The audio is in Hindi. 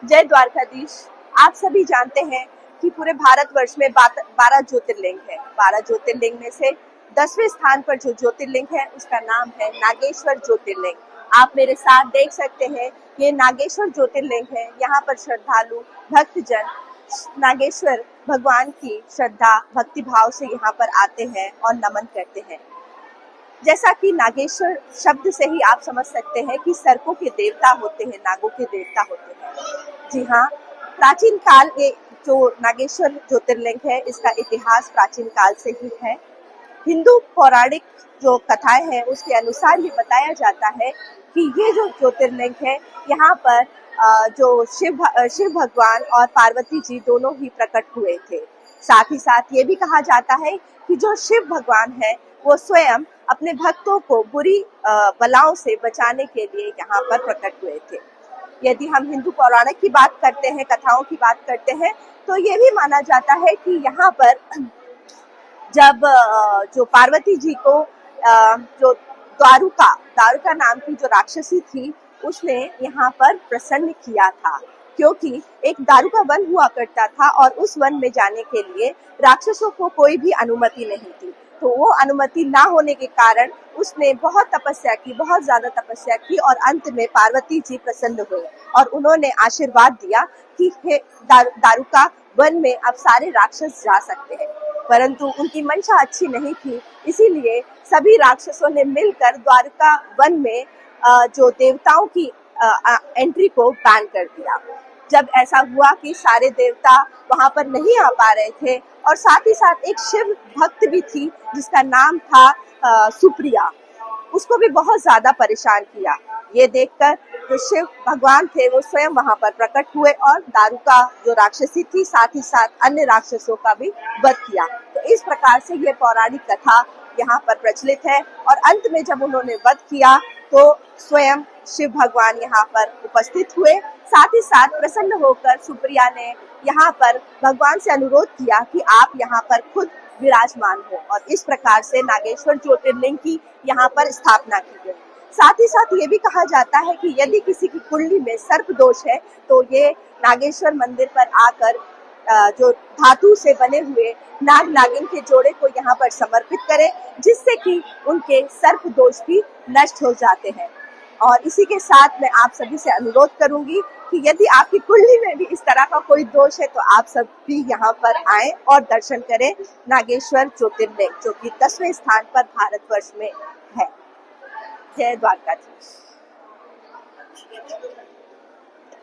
जय द्वारकाधीश। आप सभी जानते हैं कि पूरे भारतवर्ष में 12 ज्योतिर्लिंग है। 12 ज्योतिर्लिंग में से 10वें स्थान पर जो ज्योतिर्लिंग है उसका नाम है नागेश्वर ज्योतिर्लिंग। आप मेरे साथ देख सकते हैं, ये नागेश्वर ज्योतिर्लिंग है। यहाँ पर श्रद्धालु भक्तजन नागेश्वर भगवान की श्रद्धा भक्ति भाव से यहाँ पर आते हैं और नमन करते हैं। जैसा कि नागेश्वर शब्द से ही आप समझ सकते हैं कि सर्पों के देवता होते हैं, नागों के देवता होते हैं। जी हाँ, प्राचीन काल के जो नागेश्वर ज्योतिर्लिंग है, इसका इतिहास प्राचीन काल से ही है। हिंदू पौराणिक जो कथाएं हैं उसके अनुसार ये बताया जाता है कि ये जो ज्योतिर्लिंग है, यहाँ पर जो शिव भगवान और पार्वती जी दोनों ही प्रकट हुए थे। साथ ही साथ ये भी कहा जाता है कि जो शिव भगवान है वो स्वयं अपने भक्तों को बुरी बलाओं से बचाने के लिए यहाँ पर प्रकट हुए थे। यदि हम हिंदू पौराणिक की बात करते हैं, कथाओं की बात करते हैं, तो ये भी माना जाता है कि यहाँ पर जब जो पार्वती जी को जो दारुका नाम की जो राक्षसी थी, उसने यहाँ पर प्रसन्न किया था, क्योंकि एक दारुका वन हुआ करता था और उस वन में जाने के लिए राक्षसों को कोई भी अनुमति नहीं थी। तो वो अनुमति ना होने के कारण उसने बहुत तपस्या की, बहुत ज्यादा तपस्या की और अंत में पार्वती जी प्रसन्न हुए और उन्होंने आशीर्वाद दिया कि हे दारुका वन में अब सारे राक्षस जा सकते हैं। परंतु उनकी मंशा अच्छी नहीं थी, इसीलिए सभी राक्षसों ने मिलकर द्वारका वन में जो देवताओं की एंट्री को बैन कर दिया। जब ऐसा हुआ कि सारे देवता वहां पर नहीं आ पा रहे थे और साथ ही साथ एक शिव भक्त भी थी जिसका नाम था सुप्रिया, उसको भी बहुत ज्यादा परेशान किया। ये देखकर जो शिव भगवान थे वो स्वयं वहां पर प्रकट हुए और दारुका जो राक्षसी थी, साथ ही साथ अन्य राक्षसों का भी वध किया। तो इस प्रकार से ये पौराणिक कथा यहाँ पर प्रचलित है और अंत में जब उन्होंने वध किया तो स्वयं शिव भगवान यहाँ पर उपस्थित हुए। साथ ही साथ प्रसन्न होकर सुप्रिया ने यहाँ पर भगवान से अनुरोध किया कि आप यहाँ पर खुद विराजमान हो और इस प्रकार से नागेश्वर ज्योतिर्लिंग की यहाँ पर स्थापना की गई। साथ ही साथ ये भी कहा जाता है कि यदि किसी की कुंडली में सर्प दोष है तो ये नागेश्वर मंदिर पर आकर जो धातु से बने हुए नाग नागिन के जोड़े को यहाँ पर समर्पित करें, जिससे कि उनके सर्प दोष भी नष्ट हो जाते हैं। और इसी के साथ मैं आप सभी से अनुरोध करूंगी कि यदि आपकी कुंडली में भी इस तरह का कोई दोष है तो आप सब भी यहाँ पर आएं और दर्शन करें नागेश्वर ज्योतिर्लिंग, जो कि 10वें स्थान पर भारतवर्ष में है। जय द्वारकाधीश।